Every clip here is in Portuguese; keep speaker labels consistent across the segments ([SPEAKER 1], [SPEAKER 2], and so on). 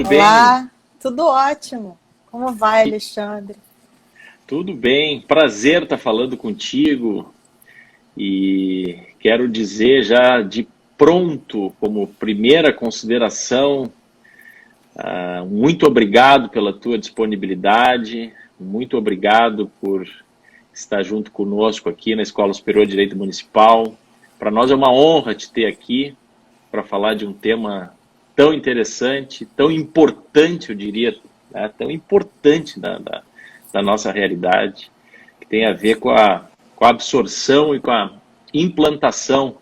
[SPEAKER 1] Tudo bem?
[SPEAKER 2] Olá, tudo ótimo. Como vai, Alexandre?
[SPEAKER 1] Tudo bem. Prazer estar falando contigo e quero dizer já de pronto, como primeira consideração, muito obrigado pela tua disponibilidade, muito obrigado por estar junto conosco aqui na Escola Superior de Direito Municipal. Para nós é uma honra te ter aqui para falar de um tema tão interessante, tão importante, eu diria, né? Tão importante da nossa realidade, que tem a ver com a absorção e com a implantação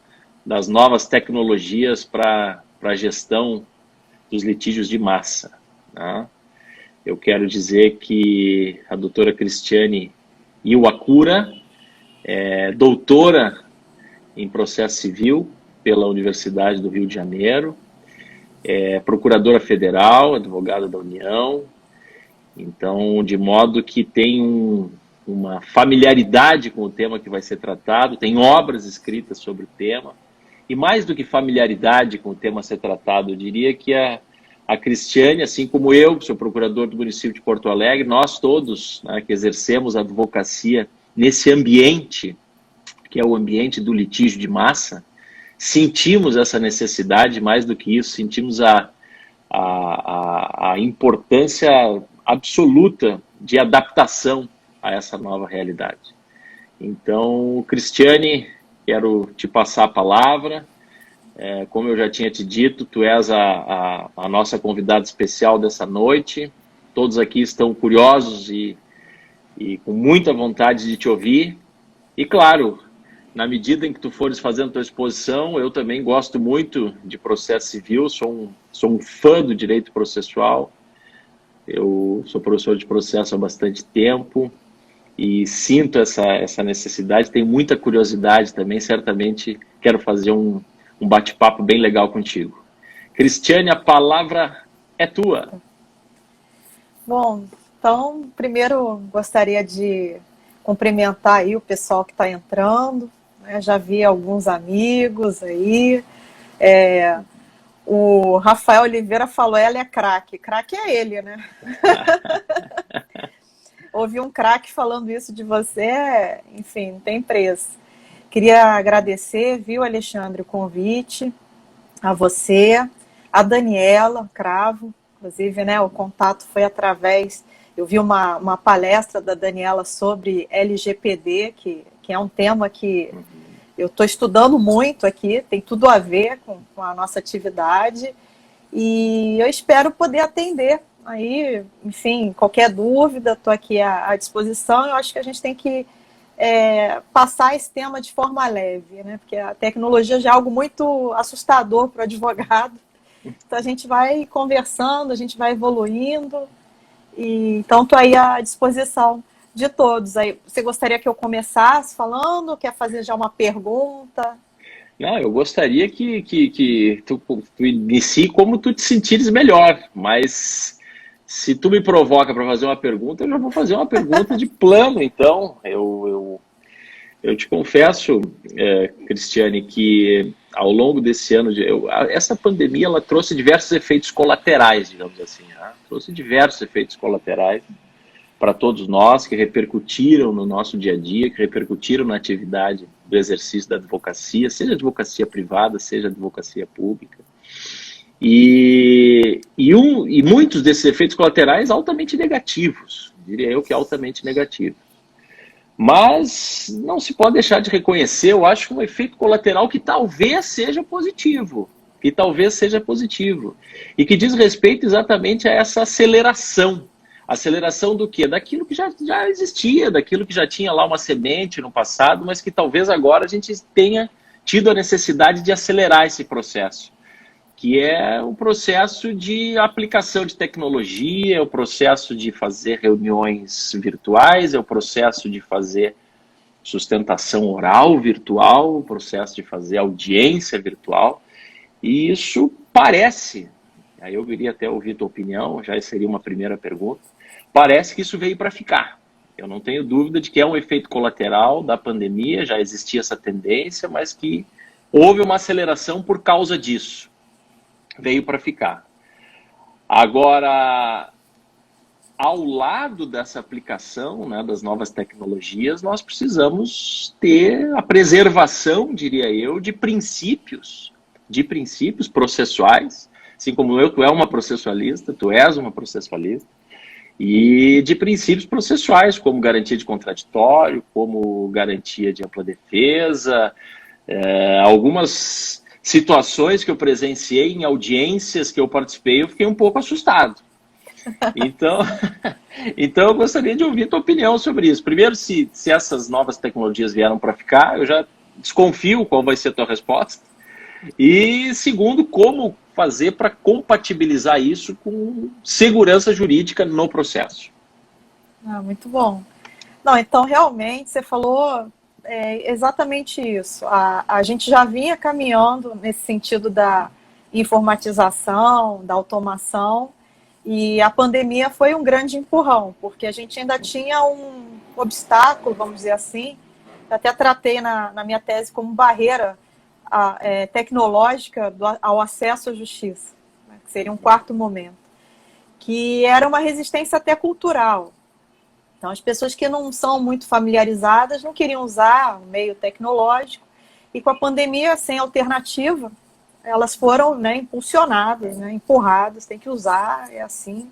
[SPEAKER 1] das novas tecnologias para a gestão dos litígios de massa, né? Eu quero dizer que a doutora Cristiane Iwakura é doutora em processo civil pela Universidade do Rio de Janeiro, é procuradora federal, advogada da União, então, de modo que tem uma familiaridade com o tema que vai ser tratado, tem obras escritas sobre o tema, e mais do que familiaridade com o tema a ser tratado, eu diria que a Cristiane, assim como eu, que sou procurador do município de Porto Alegre, nós todos, né, que exercemos a advocacia nesse ambiente, que é o ambiente do litígio de massa, sentimos essa necessidade, mais do que isso, sentimos a importância absoluta de adaptação a essa nova realidade. Então, Cristiane, quero te passar a palavra. Como eu já tinha te dito, tu és a nossa convidada especial dessa noite. Todos aqui estão curiosos e com muita vontade de te ouvir. E, claro, na medida em que tu fores fazendo tua exposição, eu também gosto muito de processo civil, sou um fã do direito processual. Eu sou professor de processo há bastante tempo e sinto essa necessidade, tenho muita curiosidade também, certamente quero fazer um bate-papo bem legal contigo. Cristiane, a palavra é tua.
[SPEAKER 2] Bom, então, primeiro gostaria de cumprimentar aí o pessoal que está entrando, né? Já vi alguns amigos aí. O Rafael Oliveira falou, ela é craque. Craque é ele, né? Ouvir um craque falando isso de você, enfim, não tem preço. Queria agradecer, viu, Alexandre, o convite, a você, a Daniela Cravo, inclusive, né, o contato foi através, eu vi uma palestra da Daniela sobre LGPD, que é um tema que eu estou estudando muito aqui, tem tudo a ver com a nossa atividade, e eu espero poder atender. Aí, enfim, qualquer dúvida, estou aqui à disposição. Eu acho que a gente tem que passar esse tema de forma leve, né? Porque a tecnologia já é algo muito assustador para o advogado. Então, a gente vai conversando, a gente vai evoluindo. Então, estou aí à disposição de todos. Aí, você gostaria que eu começasse falando? Quer fazer já uma pergunta?
[SPEAKER 1] Não, eu gostaria que tu inicie como tu te sentires melhor, mas se tu me provoca para fazer uma pergunta, eu já vou fazer uma pergunta de plano. Então, eu te confesso, Cristiane, que ao longo desse ano, essa pandemia ela trouxe diversos efeitos colaterais, digamos assim, né? Trouxe diversos efeitos colaterais para todos nós, que repercutiram no nosso dia a dia, que repercutiram na atividade do exercício da advocacia, seja advocacia privada, seja advocacia pública. E muitos desses efeitos colaterais altamente negativos, diria eu que altamente negativos. Mas não se pode deixar de reconhecer, eu acho, um efeito colateral que talvez seja positivo, e que diz respeito exatamente a essa aceleração. Aceleração do quê? Daquilo que já existia, daquilo que já tinha lá uma semente no passado, mas que talvez agora a gente tenha tido a necessidade de acelerar esse processo, que é o processo de aplicação de tecnologia, é o processo de fazer reuniões virtuais, é o processo de fazer sustentação oral virtual, o processo de fazer audiência virtual, e isso parece, aí eu viria até ouvir tua opinião, já seria uma primeira pergunta, parece que isso veio para ficar. Eu não tenho dúvida de que é um efeito colateral da pandemia, já existia essa tendência, mas que houve uma aceleração por causa disso. Veio para ficar. Agora, ao lado dessa aplicação, né, das novas tecnologias, nós precisamos ter a preservação, diria eu, de princípios processuais, assim como tu é uma processualista, tu és uma processualista, e de princípios processuais, como garantia de contraditório, como garantia de ampla defesa, algumas situações que eu presenciei em audiências que eu participei, eu fiquei um pouco assustado. Então, então eu gostaria de ouvir tua opinião sobre isso. Primeiro, se essas novas tecnologias vieram para ficar, eu já desconfio qual vai ser a tua resposta. E segundo, como fazer para compatibilizar isso com segurança jurídica no processo.
[SPEAKER 2] Muito bom. Não, então realmente você falou exatamente isso. A gente já vinha caminhando nesse sentido da informatização, da automação, e a pandemia foi um grande empurrão, porque a gente ainda tinha um obstáculo, vamos dizer assim, até tratei na minha tese como barreira tecnológica ao acesso à justiça, né, que seria um quarto momento, que era uma resistência até cultural. Então, as pessoas que não são muito familiarizadas não queriam usar o meio tecnológico, e com a pandemia sem alternativa, elas foram, né, impulsionadas, né, empurradas, tem que usar, é assim.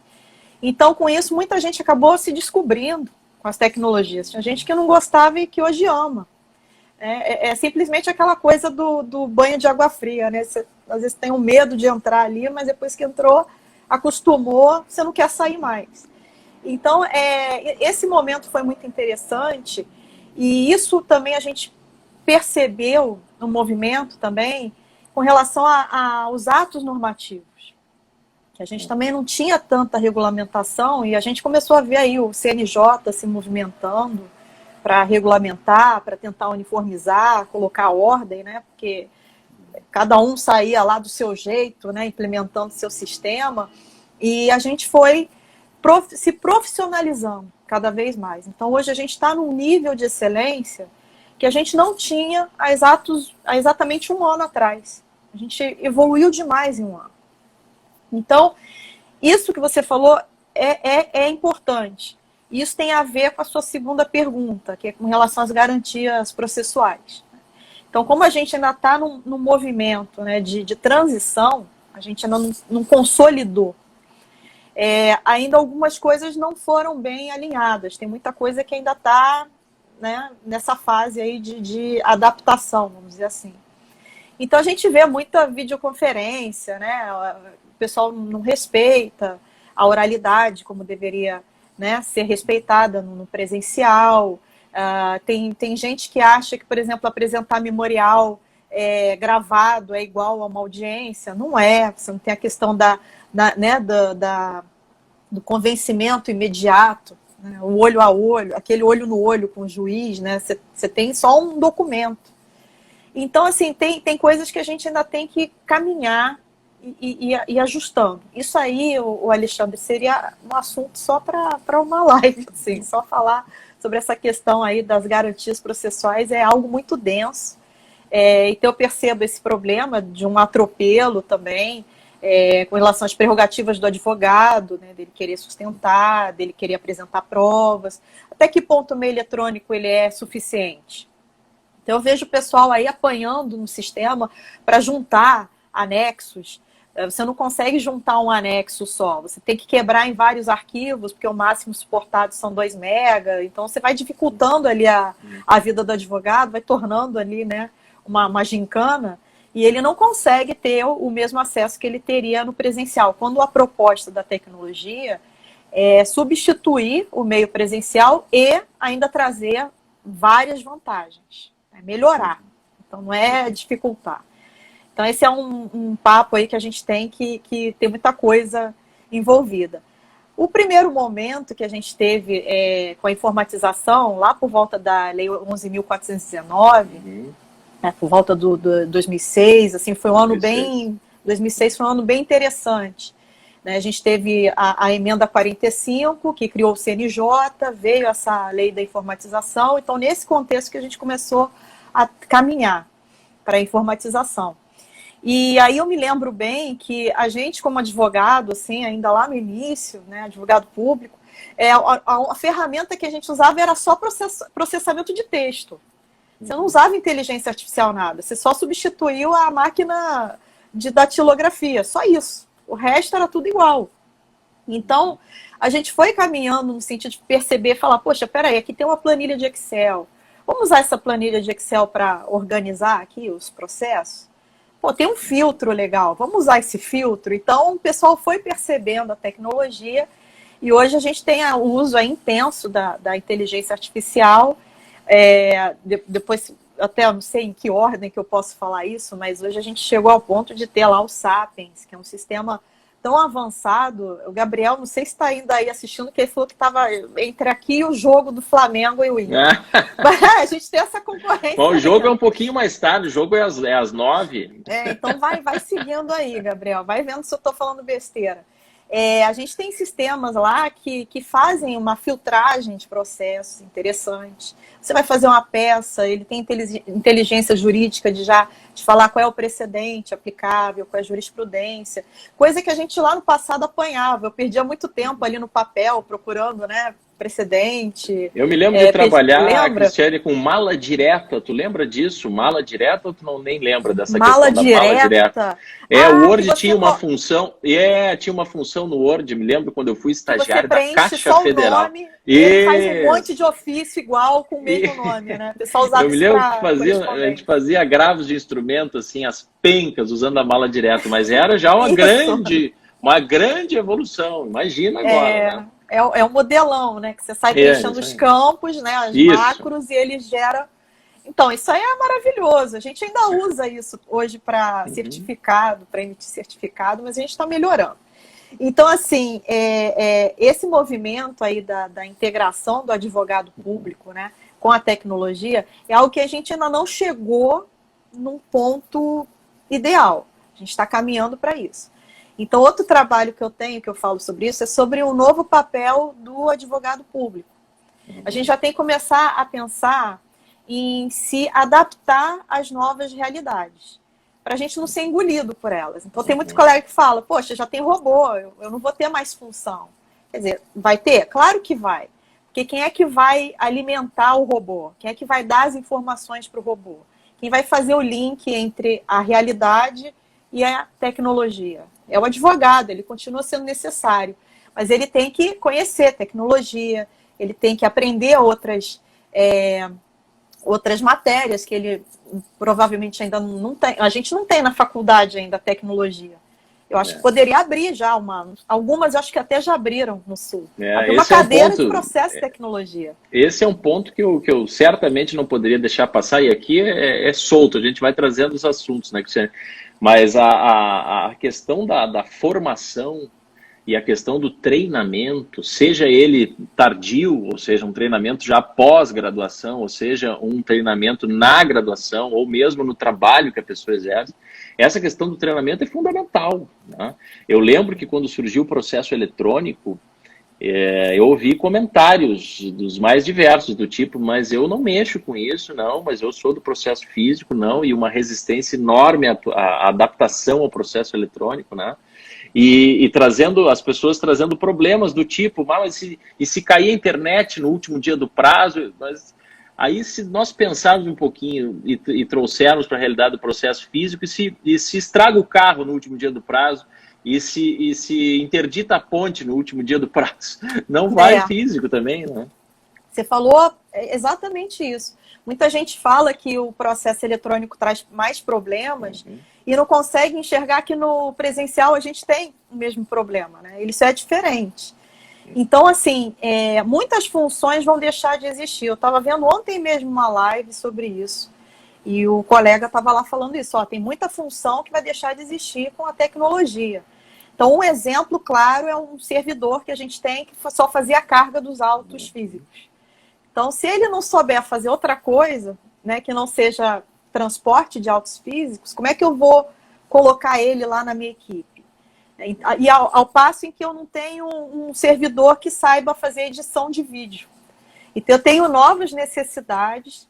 [SPEAKER 2] Então, com isso, muita gente acabou se descobrindo com as tecnologias. Tinha gente que não gostava e que hoje ama. É simplesmente aquela coisa do banho de água fria, né? Você, às vezes tem um medo de entrar ali, mas depois que entrou, acostumou, você não quer sair mais. Então, esse momento foi muito interessante, e isso também a gente percebeu no movimento também, com relação aos atos normativos, que a gente também não tinha tanta regulamentação, e a gente começou a ver aí o CNJ se movimentando para regulamentar, para tentar uniformizar, colocar ordem, né? Porque cada um saía lá do seu jeito, né? Implementando seu sistema, e a gente foi se profissionalizando cada vez mais. Então, hoje a gente está num nível de excelência que a gente não tinha há exatamente um ano atrás. A gente evoluiu demais em um ano. Então, isso que você falou é importante. Isso tem a ver com a sua segunda pergunta, que é com relação às garantias processuais. Então, como a gente ainda está num movimento, né, de transição, a gente ainda não consolidou. Ainda algumas coisas não foram bem alinhadas. Tem muita coisa que ainda está, né, nessa fase aí de adaptação, vamos dizer assim. Então, a gente vê muita videoconferência, né? O pessoal não respeita a oralidade como deveria, né, ser respeitada no presencial. Tem gente que acha que, por exemplo, apresentar memorial gravado é igual a uma audiência. Não é. Você não tem a questão do convencimento imediato, né, o olho a olho, aquele olho no olho com o juiz, né? Você tem só um documento. Então, assim, tem coisas que a gente ainda tem que caminhar e ajustando. Isso aí, o Alexandre, seria um assunto só para uma live, assim, só falar sobre essa questão aí das garantias processuais é algo muito denso. Então, eu percebo esse problema de um atropelo também, com relação às prerrogativas do advogado, né, dele querer sustentar, dele querer apresentar provas. Até que ponto o meio eletrônico ele é suficiente? Então, eu vejo o pessoal aí apanhando no sistema para juntar anexos. Você não consegue juntar um anexo só. Você tem que quebrar em vários arquivos, porque o máximo suportado são 2 MB. Então, você vai dificultando ali a vida do advogado, vai tornando ali, né, uma gincana, e ele não consegue ter o mesmo acesso que ele teria no presencial. Quando a proposta da tecnologia é substituir o meio presencial e ainda trazer várias vantagens. Melhorar. Então, não é dificultar. Então, esse é um papo aí que a gente tem que ter muita coisa envolvida. O primeiro momento que a gente teve com a informatização, lá por volta da Lei 11.419, por volta do 2006, assim, foi um ano 2006 foi um ano bem interessante. Né? A gente teve a emenda 45, que criou o CNJ, veio essa lei da informatização. Então, nesse contexto que a gente começou a caminhar para a informatização. E aí eu me lembro bem que a gente, como advogado, assim, ainda lá no início, né, advogado público, a ferramenta que a gente usava era só processamento de texto. Você não usava inteligência artificial nada, você só substituiu a máquina de datilografia, só isso. O resto era tudo igual. Então, a gente foi caminhando no sentido de perceber, falar, poxa, peraí, aqui tem uma planilha de Excel. Vamos usar essa planilha de Excel para organizar aqui os processos? Pô, tem um filtro legal, vamos usar esse filtro? Então, o pessoal foi percebendo a tecnologia e hoje a gente tem o uso intenso da inteligência artificial. Depois, até não sei em que ordem que eu posso falar isso, mas hoje a gente chegou ao ponto de ter lá o Sapiens, que é um sistema tão avançado. O Gabriel, não sei se está ainda aí assistindo, que ele falou que estava entre aqui o jogo do Flamengo e o Inter. A gente tem essa concorrência.
[SPEAKER 1] Bom, o jogo é um pouquinho mais tarde, o jogo é às 9.
[SPEAKER 2] Então vai seguindo aí, Gabriel, vai vendo se eu estou falando besteira. A gente tem sistemas lá que fazem uma filtragem de processos interessante. Você vai fazer uma peça, ele tem inteligência jurídica de falar qual é o precedente aplicável, qual é a jurisprudência, coisa que a gente lá no passado apanhava. Eu perdia muito tempo ali no papel procurando, né, precedente.
[SPEAKER 1] Eu me lembro de trabalhar, Cristiane, com mala direta. Tu lembra disso? Mala direta ou tu não nem lembra dessa questão da mala direta? O Word tinha uma função. Tinha uma função no Word, me lembro quando eu fui estagiário da Caixa Federal.
[SPEAKER 2] Nome, ele faz um monte de ofício igual com o mesmo nome, né? O pessoal usava
[SPEAKER 1] eu me lembro que a gente fazia agravos de instrumento, assim, as pencas, usando a mala direta, mas era já uma grande evolução. Imagina agora, né?
[SPEAKER 2] É um modelão, né? Que você sai preenchendo os campos, né? As macros, e ele gera. Então, isso aí é maravilhoso. A gente ainda usa isso hoje para certificado, para emitir certificado, mas a gente está melhorando. Então, assim, esse movimento aí da integração do advogado público, né, com a tecnologia é algo que a gente ainda não chegou num ponto ideal. A gente está caminhando para isso. Então, outro trabalho que eu tenho, que eu falo sobre isso, é sobre o novo papel do advogado público. A gente já tem que começar a pensar em se adaptar às novas realidades, para a gente não ser engolido por elas. Então, tem muito colega que fala, poxa, já tem robô, eu não vou ter mais função. Quer dizer, vai ter? Claro que vai. Porque quem é que vai alimentar o robô? Quem é que vai dar as informações para o robô? Quem vai fazer o link entre a realidade e a tecnologia? É o advogado, ele continua sendo necessário, mas ele tem que conhecer tecnologia, ele tem que aprender outras matérias que ele provavelmente ainda não tem. A gente não tem na faculdade ainda tecnologia. Eu acho que poderia abrir já algumas, eu acho que até já abriram no Sul. Uma cadeira de processo de tecnologia.
[SPEAKER 1] Esse é um ponto que eu certamente não poderia deixar passar, e aqui é solto, a gente vai trazendo os assuntos, né, Cristiane? Mas a questão da formação e a questão do treinamento, seja ele tardio, ou seja, um treinamento já pós-graduação, ou seja, um treinamento na graduação, ou mesmo no trabalho que a pessoa exerce, essa questão do treinamento é fundamental, né? Eu lembro que quando surgiu o processo eletrônico, eu ouvi comentários dos mais diversos, do tipo, mas eu não mexo com isso, não, mas eu sou do processo físico, não, e uma resistência enorme à adaptação ao processo eletrônico, né? E trazendo as pessoas trazendo problemas do tipo, mas se cair a internet no último dia do prazo, mas aí se nós pensarmos um pouquinho e trouxermos para a realidade do processo físico, e se estraga o carro no último dia do prazo, e se interdita a ponte no último dia do prazo, não vai físico também, né?
[SPEAKER 2] Você falou exatamente isso. Muita gente fala que o processo eletrônico traz mais problemas e não consegue enxergar que no presencial a gente tem o mesmo problema, né? Isso é diferente. Então, assim, muitas funções vão deixar de existir. Eu estava vendo ontem mesmo uma live sobre isso e o colega estava lá falando isso. Tem muita função que vai deixar de existir com a tecnologia. Então, um exemplo claro é um servidor que a gente tem que só fazia a carga dos autos físicos. Então, se ele não souber fazer outra coisa, né, que não seja transporte de autos físicos, como é que eu vou colocar ele lá na minha equipe? E ao passo em que eu não tenho um servidor que saiba fazer edição de vídeo. Então, eu tenho novas necessidades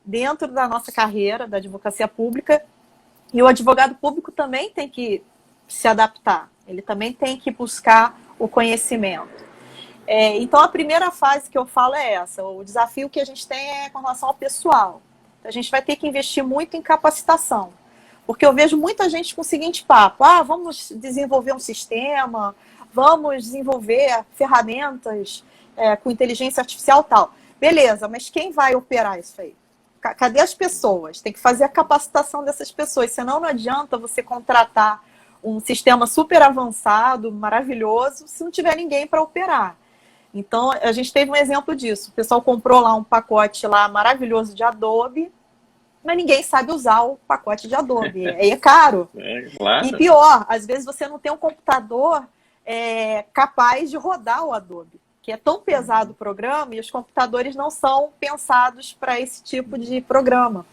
[SPEAKER 2] dentro da nossa carreira, da advocacia pública, E o advogado público também tem que se adaptar, ele também tem que buscar o conhecimento. Então, a primeira fase que eu falo é essa, o desafio que a gente tem é com relação ao pessoal. A gente vai ter que investir muito em capacitação, porque eu vejo muita gente com o seguinte papo, vamos desenvolver um sistema, vamos desenvolver ferramentas com inteligência artificial e tal. Beleza, mas quem vai operar isso aí? Cadê as pessoas? Tem que fazer a capacitação dessas pessoas, senão não adianta você contratar um sistema super avançado, maravilhoso, se não tiver ninguém para operar. Então, a gente teve um exemplo disso. O pessoal comprou lá um pacote lá maravilhoso de Adobe, mas ninguém sabe usar o pacote de Adobe. É caro.
[SPEAKER 1] Claro.
[SPEAKER 2] E pior, às vezes você não tem um computador capaz de rodar o Adobe, que é tão pesado o programa e os computadores não são pensados para esse tipo de programa.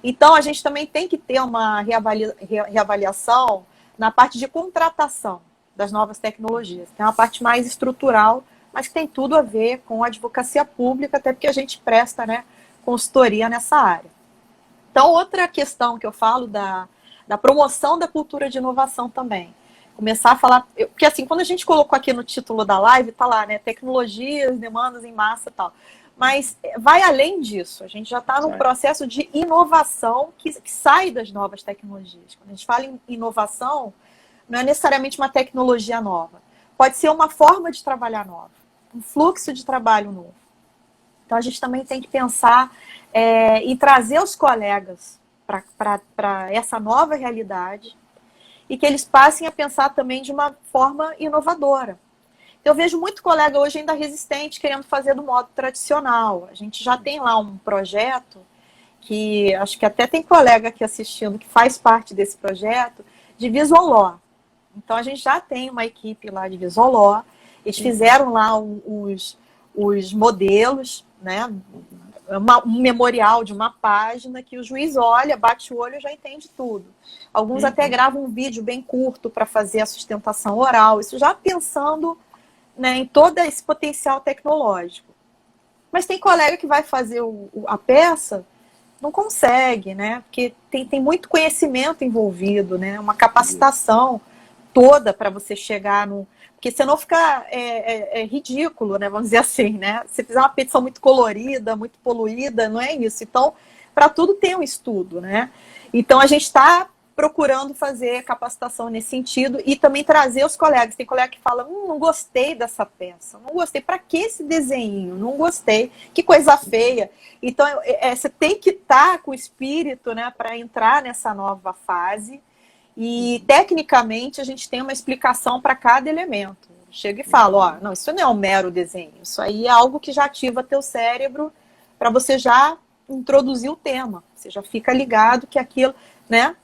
[SPEAKER 2] Então, a gente também tem que ter uma reavaliação na parte de contratação das novas tecnologias. Tem uma parte mais estrutural, mas que tem tudo a ver com a advocacia pública, até porque a gente presta, né, consultoria nessa área. Então, outra questão que eu falo da promoção da cultura de inovação também. Começar a falar... Porque, assim, quando a gente colocou aqui no título da live, tá lá, né, tecnologias, demandas em massa e tal. Mas vai além disso. A gente já está num processo de inovação que sai das novas tecnologias. Quando a gente fala em inovação, não é necessariamente uma tecnologia nova. Pode ser uma forma de trabalhar nova, um fluxo de trabalho novo. Então, a gente também tem que pensar em trazer os colegas para essa nova realidade e que eles passem a pensar também de uma forma inovadora. Eu vejo muito colega hoje ainda resistente, querendo fazer do modo tradicional. A gente já tem lá um projeto, que acho que até tem colega aqui assistindo que faz parte desse projeto, de Visual Law. Então, a gente já tem uma equipe lá de Visual Law, eles fizeram lá os modelos, né? Um memorial de uma página que o juiz olha, bate o olho e já entende tudo. Alguns até gravam um vídeo bem curto para fazer a sustentação oral, isso já pensando, né, em todo esse potencial tecnológico. Mas tem colega que vai fazer a peça, não consegue, né? Porque tem muito conhecimento envolvido, né? Uma capacitação toda para você chegar no... Porque senão fica ridículo, né? Vamos dizer assim, né? Se fizer uma petição muito colorida, muito poluída, não é isso. Então, para tudo tem um estudo, né? Então, a gente está procurando fazer capacitação nesse sentido e também trazer os colegas. Tem colega que fala, não gostei dessa peça, não gostei. Para que esse desenho? Não gostei. Que coisa feia. Então, você tem que estar com o espírito, né, para entrar nessa nova fase. E, tecnicamente, a gente tem uma explicação para cada elemento. Chega e fala, não, isso não é um mero desenho. Isso aí é algo que já ativa teu cérebro para você já introduzir o tema. Você já fica ligado que aquilo, né?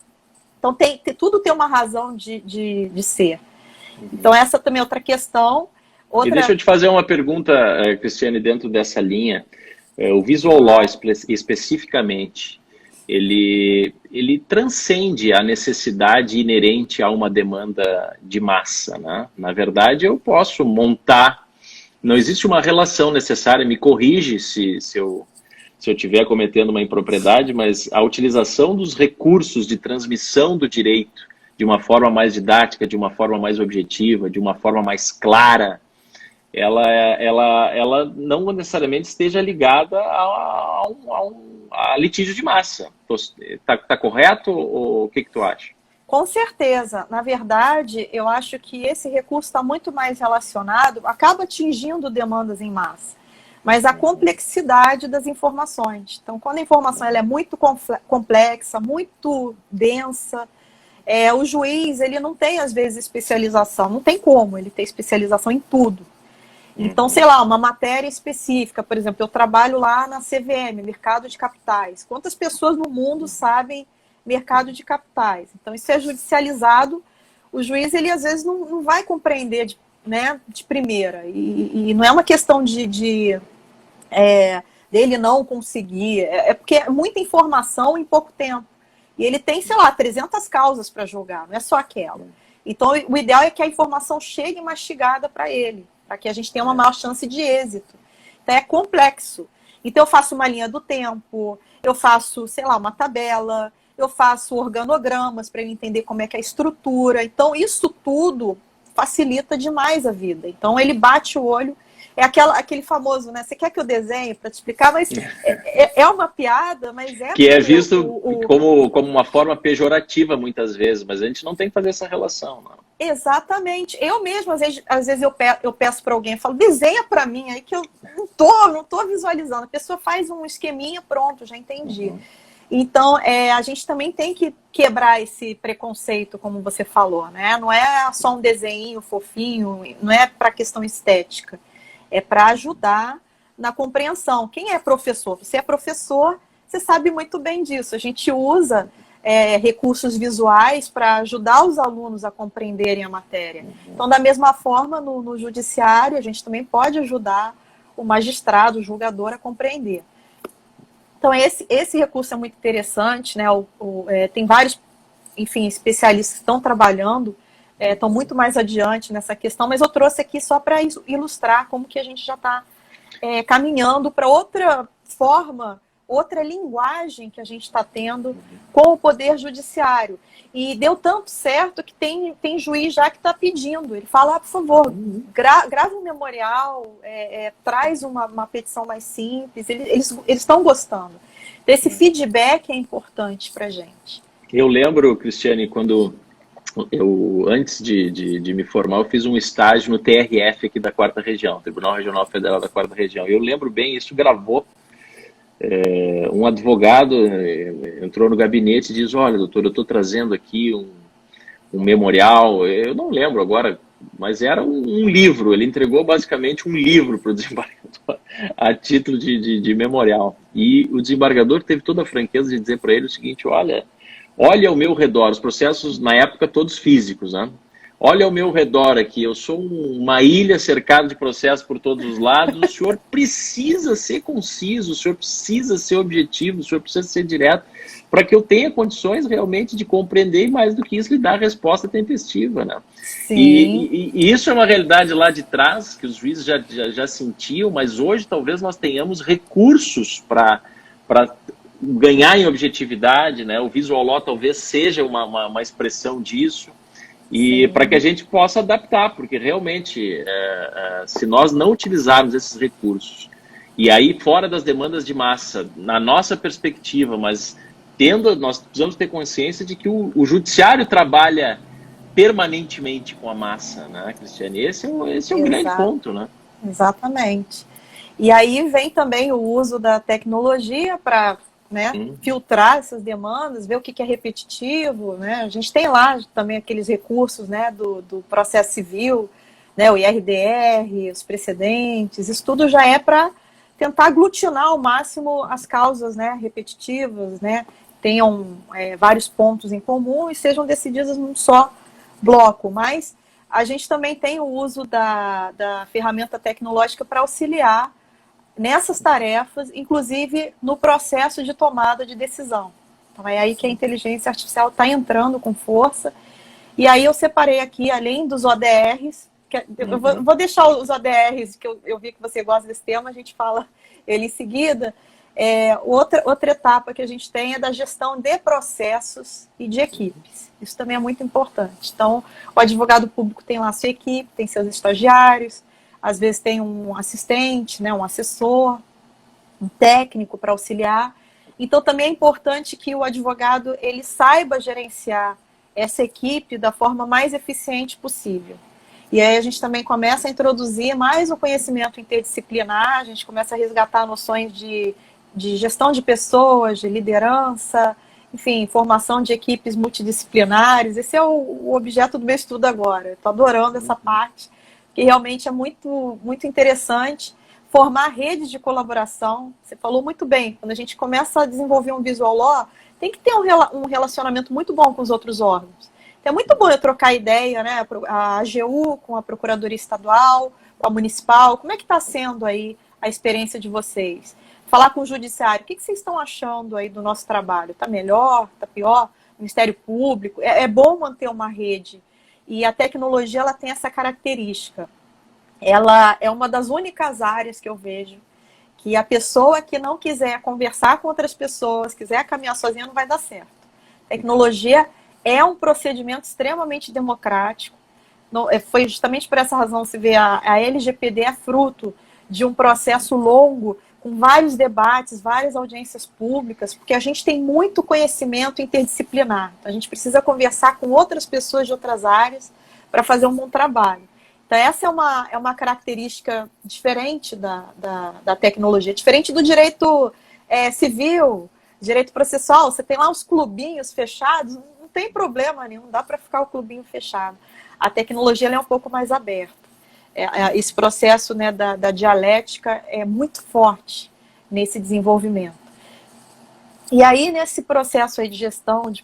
[SPEAKER 2] Então, tudo tem uma razão de ser. Então, essa também é outra questão.
[SPEAKER 1] E deixa eu te fazer uma pergunta, Cristiane, dentro dessa linha. O Visual Law, especificamente, ele transcende a necessidade inerente a uma demanda de massa, né? Na verdade, eu posso montar... Não existe uma relação necessária, me corrige se eu estiver cometendo uma impropriedade, mas a utilização dos recursos de transmissão do direito de uma forma mais didática, de uma forma mais objetiva, de uma forma mais clara, ela não necessariamente esteja ligada a litígio de massa. Tá correto ou o que tu acha?
[SPEAKER 2] Com certeza. Na verdade, eu acho que esse recurso está muito mais relacionado, acaba atingindo demandas em massa, mas a complexidade das informações. Então, quando a informação ela é muito complexa, muito densa, o juiz ele não tem, às vezes, especialização. Não tem como ele ter especialização em tudo. Então, sei lá, uma matéria específica, por exemplo, eu trabalho lá na CVM, Mercado de Capitais. Quantas pessoas no mundo sabem mercado de capitais? Então, isso é judicializado. O juiz, ele às vezes não vai compreender de primeira. E não é uma questão dele não conseguir. É porque é muita informação em pouco tempo. E ele tem, sei lá, 300 causas para julgar, não é só aquela. Então, o ideal é que a informação chegue mastigada para ele, para que a gente tenha uma maior chance de êxito. Então, é complexo. Então, eu faço uma linha do tempo, eu faço, sei lá, uma tabela, eu faço organogramas para eu entender como é que é a estrutura. Então, isso tudo facilita demais a vida. Então, ele bate o olho. É aquele famoso, né? Você quer que eu desenhe para te explicar? Mas é uma piada, mas é
[SPEAKER 1] Que é
[SPEAKER 2] porque
[SPEAKER 1] visto como uma forma pejorativa muitas vezes, mas a gente não tem que fazer essa relação. Não.
[SPEAKER 2] Exatamente. Eu mesmo, às vezes eu peço para alguém, eu falo, desenha para mim, aí que eu não tô visualizando. A pessoa faz um esqueminha, pronto, já entendi. Uhum. Então, a gente também tem que quebrar esse preconceito, como você falou, né? Não é só um desenho fofinho, não é para questão estética. É para ajudar na compreensão. Quem é professor? Você é professor, você sabe muito bem disso. A gente usa recursos visuais para ajudar os alunos a compreenderem a matéria. Então, da mesma forma, no judiciário, a gente também pode ajudar o magistrado, o julgador a compreender. Então, esse recurso é muito interessante, né? Tem vários, enfim, especialistas que estão trabalhando, estão muito mais adiante nessa questão, mas eu trouxe aqui só para ilustrar como que a gente já está caminhando para outra forma, outra linguagem que a gente está tendo com o Poder Judiciário. E deu tanto certo que tem juiz já que está pedindo. Ele fala, por favor, grava um memorial, traz uma petição mais simples. Eles estão gostando. Esse feedback é importante para a gente.
[SPEAKER 1] Eu lembro, Cristiane, quando antes de me formar, eu fiz um estágio no TRF aqui da 4ª Região, Tribunal Regional Federal da 4ª Região. Eu lembro bem, isso gravou. Um advogado entrou no gabinete e diz, olha, doutor, eu estou trazendo aqui um memorial, eu não lembro agora, mas era um livro, ele entregou basicamente um livro para o desembargador a título de memorial. E o desembargador teve toda a franqueza de dizer para ele o seguinte, olha ao meu redor, os processos na época todos físicos, né? Olha ao meu redor aqui, eu sou uma ilha cercada de processos por todos os lados, o senhor precisa ser conciso, o senhor precisa ser objetivo, o senhor precisa ser direto, para que eu tenha condições realmente de compreender e mais do que isso, lhe dar a resposta tempestiva, né?
[SPEAKER 2] Sim.
[SPEAKER 1] E isso é uma realidade lá de trás, que os juízes já sentiam, mas hoje talvez nós tenhamos recursos para ganhar em objetividade, né? O Visual Law talvez seja uma expressão disso. E para que a gente possa adaptar, porque realmente, se nós não utilizarmos esses recursos, e aí fora das demandas de massa, na nossa perspectiva, mas nós precisamos ter consciência de que o judiciário trabalha permanentemente com a massa, né, Cristiane? Esse é um grande ponto, né?
[SPEAKER 2] Exatamente. E aí vem também o uso da tecnologia para... né, filtrar essas demandas, ver o que é repetitivo, né? A gente tem lá também aqueles recursos, né, do processo civil, né, o IRDR, os precedentes, isso tudo já é para tentar aglutinar ao máximo as causas, né, repetitivas, né, tenham vários pontos em comum e sejam decididas num só bloco, mas a gente também tem o uso da ferramenta tecnológica para auxiliar nessas tarefas, inclusive no processo de tomada de decisão. Então é aí que a inteligência artificial está entrando com força. E aí eu separei aqui, além dos ODRs, eu vou deixar os ODRs, que eu vi que você gosta desse tema, a gente fala ele em seguida. Outra etapa que a gente tem é da gestão de processos e de equipes. Isso também é muito importante. Então, o advogado público tem lá a sua equipe, tem seus estagiários, às vezes tem um assistente, né, um assessor, um técnico para auxiliar. Então, também é importante que o advogado ele saiba gerenciar essa equipe da forma mais eficiente possível. E aí a gente também começa a introduzir mais o conhecimento interdisciplinar, a gente começa a resgatar noções de gestão de pessoas, de liderança, enfim, formação de equipes multidisciplinares. Esse é o objeto do meu estudo agora. Estou adorando essa parte, que realmente é muito, muito interessante. Formar redes de colaboração. Você falou muito bem, quando a gente começa a desenvolver um Visual Law, tem que ter um relacionamento muito bom com os outros órgãos. Então é muito bom eu trocar ideia, né? A AGU com a Procuradoria Estadual, com a Municipal. Como é que está sendo aí a experiência de vocês? Falar com o Judiciário, o que vocês estão achando aí do nosso trabalho? Está melhor? Está pior? Ministério Público? É bom manter uma rede. E a tecnologia ela tem essa característica. Ela é uma das únicas áreas que eu vejo que a pessoa que não quiser conversar com outras pessoas, quiser caminhar sozinha, não vai dar certo. Tecnologia é um procedimento extremamente democrático. Foi justamente por essa razão que se vê a LGPD é fruto de um processo longo, com vários debates, várias audiências públicas, porque a gente tem muito conhecimento interdisciplinar. Então, a gente precisa conversar com outras pessoas de outras áreas para fazer um bom trabalho. Então, essa é uma característica diferente da tecnologia, diferente do direito civil, direito processual. Você tem lá os clubinhos fechados, não tem problema nenhum, dá para ficar o clubinho fechado. A tecnologia ela é um pouco mais aberta. Esse processo, né, da dialética é muito forte nesse desenvolvimento. E aí, nesse processo aí de gestão, de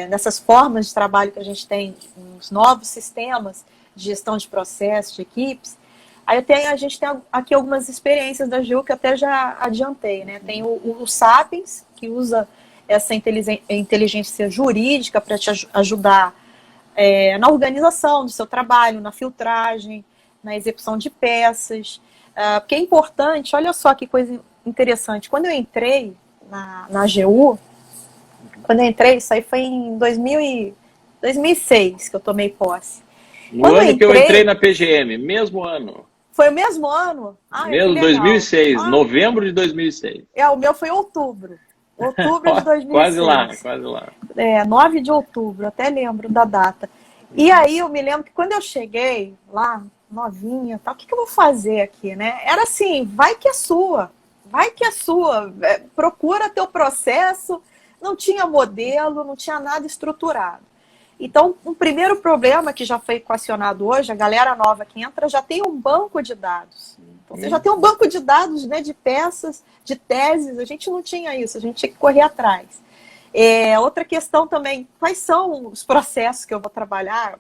[SPEAKER 2] nessas formas de trabalho que a gente tem, nos novos sistemas de gestão de processos, de equipes, aí a gente tem aqui algumas experiências da AGU que eu até já adiantei, né? Tem o Sapiens, que usa essa inteligência jurídica para te ajudar na organização do seu trabalho, na filtragem, na execução de peças. Porque é importante, olha só que coisa interessante, quando eu entrei na AGU, isso aí foi em 2006 que eu tomei posse.
[SPEAKER 1] No ano que eu entrei na PGM, mesmo ano.
[SPEAKER 2] Foi o mesmo ano?
[SPEAKER 1] Mesmo 2006, novembro de 2006.
[SPEAKER 2] O meu foi outubro. Outubro de 2006.
[SPEAKER 1] Quase lá.
[SPEAKER 2] 9 de outubro, até lembro da data. E aí eu me lembro que quando eu cheguei lá, novinha, tal, o que eu vou fazer aqui, né? Era assim, vai que é sua, procura teu processo, não tinha modelo, não tinha nada estruturado. Então, um primeiro problema que já foi equacionado hoje, a galera nova que entra já tem um banco de dados. Então, você já tem um banco de dados, né, de peças, de teses, a gente não tinha isso, a gente tinha que correr atrás. Outra questão também, quais são os processos que eu vou trabalhar?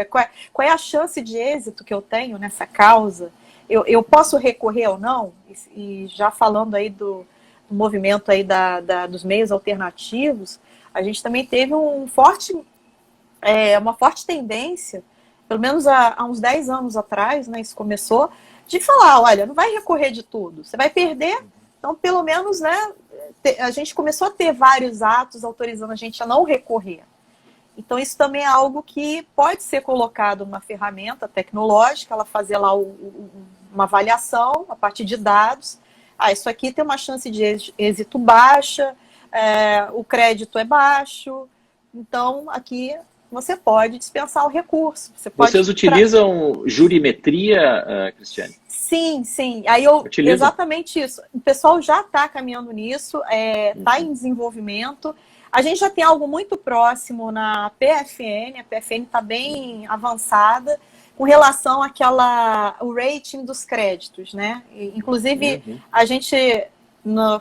[SPEAKER 2] Qual é a chance de êxito que eu tenho nessa causa? Eu posso recorrer ou não? E já falando aí do movimento aí dos meios alternativos, a gente também teve uma forte tendência, pelo menos há uns 10 anos atrás, né, isso começou, de falar, olha, não vai recorrer de tudo, você vai perder, então pelo menos, né, a gente começou a ter vários atos autorizando a gente a não recorrer. Então isso também é algo que pode ser colocado numa ferramenta tecnológica, ela fazer lá uma avaliação a partir de dados, isso aqui tem uma chance de êxito baixa, o crédito é baixo, então aqui você pode dispensar o recurso.
[SPEAKER 1] Vocês utilizam jurimetria, Cristiane?
[SPEAKER 2] Sim. Aí exatamente isso. O pessoal já está caminhando nisso, está em desenvolvimento. A gente já tem algo muito próximo na PFN, a PFN está bem avançada com relação o rating dos créditos, né? Inclusive, a gente...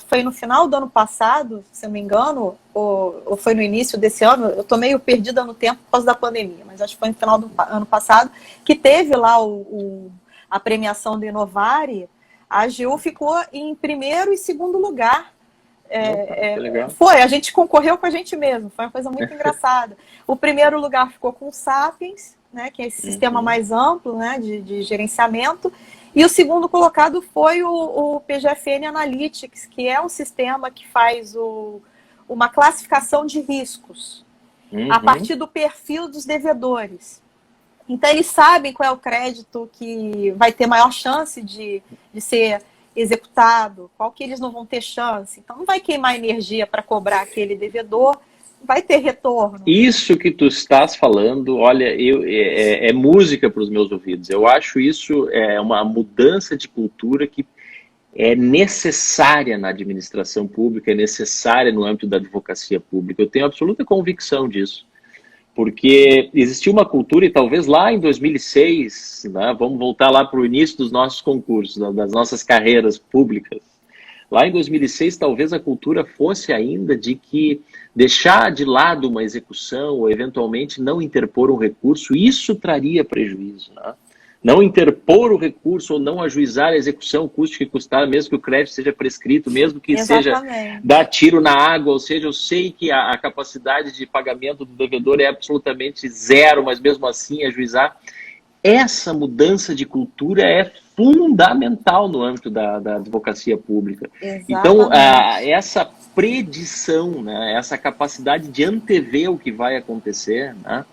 [SPEAKER 2] foi no final do ano passado, se eu não me engano, ou foi no início desse ano, eu estou meio perdida no tempo por causa da pandemia, mas acho que foi no final do ano passado, que teve lá a premiação do Inovare, a AGU ficou em primeiro e segundo lugar.
[SPEAKER 1] Legal.
[SPEAKER 2] A gente concorreu com a gente mesmo, foi uma coisa muito engraçada. O primeiro lugar ficou com o Sapiens, né, que é esse sistema mais amplo, né, de gerenciamento. E o segundo colocado foi o PGFN Analytics, que é um sistema que faz uma classificação de riscos a partir do perfil dos devedores. Então, eles sabem qual é o crédito que vai ter maior chance de ser executado, qual que eles não vão ter chance. Então, não vai queimar energia para cobrar aquele devedor, vai ter retorno.
[SPEAKER 1] Isso que tu estás falando, olha, é música para os meus ouvidos. Eu acho isso uma mudança de cultura que é necessária na administração pública, é necessária no âmbito da advocacia pública. Eu tenho absoluta convicção disso. Porque existia uma cultura, e talvez lá em 2006, né, vamos voltar lá para o início dos nossos concursos, das nossas carreiras públicas. Lá em 2006, talvez a cultura fosse ainda de que deixar de lado uma execução ou eventualmente não interpor um recurso, isso traria prejuízo. Né? Não interpor o recurso ou não ajuizar a execução, custe que custar, mesmo que o crédito seja prescrito, mesmo que seja dar tiro na água, ou seja, eu sei que a capacidade de pagamento do devedor é absolutamente zero, mas mesmo assim ajuizar. Essa mudança de cultura é fundamental no âmbito da advocacia pública.
[SPEAKER 2] Exatamente.
[SPEAKER 1] Então, essa predição, né, essa capacidade de antever o que vai acontecer, né,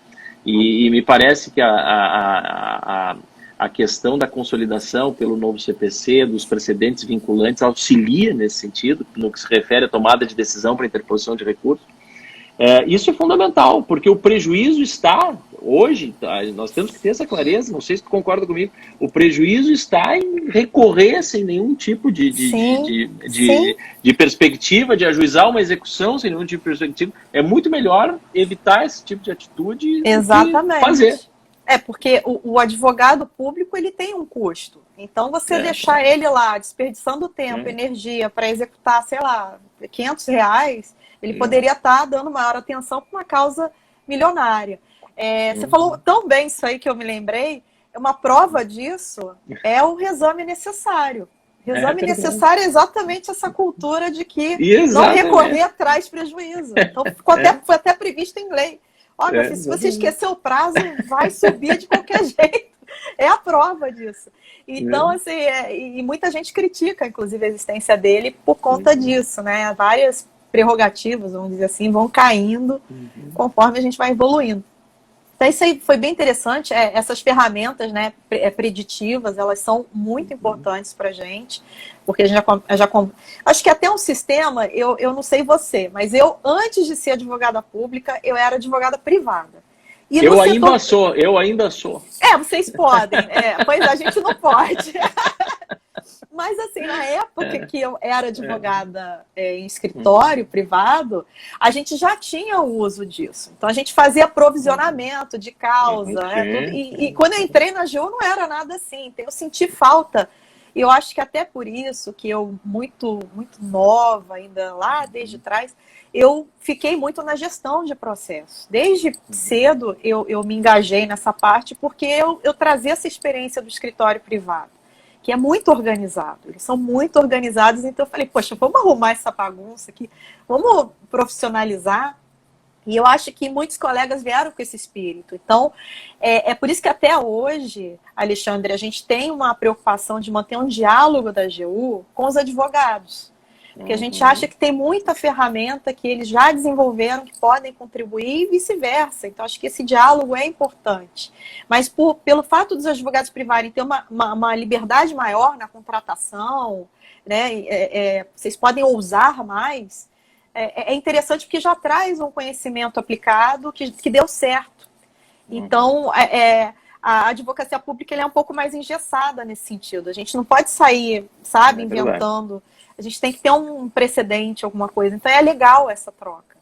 [SPEAKER 1] e me parece que a questão da consolidação pelo novo CPC, dos precedentes vinculantes, auxilia nesse sentido, no que se refere à tomada de decisão para interposição de recursos. Isso é fundamental, porque o prejuízo está, hoje, nós temos que ter essa clareza, não sei se tu concorda comigo, o prejuízo está em recorrer sem nenhum tipo de perspectiva, de ajuizar uma execução sem nenhum tipo de perspectiva. É muito melhor evitar esse tipo de atitude.
[SPEAKER 2] Exatamente.
[SPEAKER 1] Do que fazer.
[SPEAKER 2] Porque o advogado público, ele tem um custo. Então, você deixar ele lá, desperdiçando tempo, energia, para executar, sei lá, R$500, ele poderia estar dando maior atenção para uma causa milionária. Você falou tão bem isso aí que eu me lembrei. Uma prova disso é o reexame necessário. Reexame necessário é exatamente essa cultura de que não recorrer traz prejuízo. Então, foi até previsto em lei. Olha, se você esquecer o prazo, vai subir de qualquer jeito. É a prova disso. Então, assim, e muita gente critica, inclusive, a existência dele por conta disso, né? Várias prerrogativas, vamos dizer assim, vão caindo conforme a gente vai evoluindo. Então, isso aí foi bem interessante. Essas ferramentas, né, preditivas, elas são muito importantes para a gente, porque a gente acho que até um sistema, eu não sei você, mas eu, antes de ser advogada pública, eu era advogada privada. E
[SPEAKER 1] eu ainda sou.
[SPEAKER 2] Vocês podem. Pois a gente não pode. Mas, assim, na época que eu era advogada em escritório privado, a gente já tinha o uso disso. Então, a gente fazia provisionamento de causa. E quando eu entrei na AGU, não era nada assim. Então, eu senti falta. E eu acho que até por isso, que eu, muito, muito nova, ainda lá desde trás, eu fiquei muito na gestão de processos. Desde cedo, eu me engajei nessa parte, porque eu trazia essa experiência do escritório privado, que é muito organizado. Eles são muito organizados, então eu falei, poxa, vamos arrumar essa bagunça aqui, vamos profissionalizar. E eu acho que muitos colegas vieram com esse espírito. Então, é por isso que até hoje, Alexandre, a gente tem uma preocupação de manter um diálogo da AGU com os advogados. Porque a gente acha que tem muita ferramenta que eles já desenvolveram, que podem contribuir e vice-versa. Então, acho que esse diálogo é importante. Mas pelo fato dos advogados privados ter uma liberdade maior na contratação, né, vocês podem ousar mais, é interessante porque já traz um conhecimento aplicado que deu certo. Então, a advocacia pública é um pouco mais engessada nesse sentido. A gente não pode sair, sabe, inventando. A gente tem que ter um precedente, alguma coisa. Então, é legal essa troca.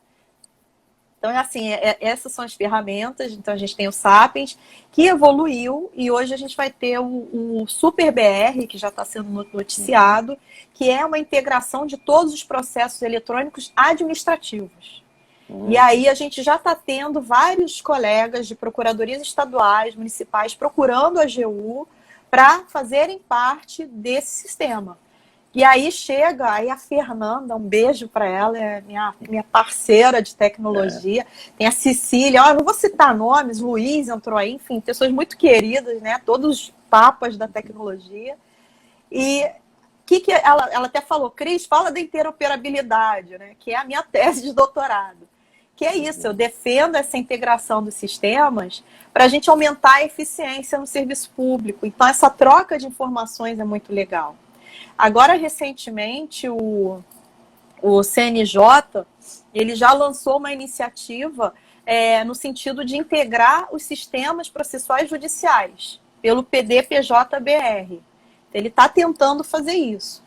[SPEAKER 2] Então, assim, essas são as ferramentas. Então, a gente tem o Sapiens, que evoluiu, e hoje a gente vai ter o Super BR, que já está sendo noticiado, que é uma integração de todos os processos eletrônicos administrativos. E aí a gente já está tendo vários colegas de procuradorias estaduais, municipais, procurando a AGU para fazerem parte desse sistema. E aí chega a Fernanda, um beijo para ela, é minha parceira de tecnologia. Tem a Cecília, não vou citar nomes, Luiz entrou aí, enfim, pessoas muito queridas, né? Todos os papas da tecnologia. E que ela até falou, Cris, fala da interoperabilidade, né? Que é a minha tese de doutorado. Que é isso, eu defendo essa integração dos sistemas para a gente aumentar a eficiência no serviço público. Então, essa troca de informações é muito legal. Agora, recentemente, o CNJ, ele já lançou uma iniciativa no sentido de integrar os sistemas processuais judiciais pelo PDPJ-BR. Ele está tentando fazer isso.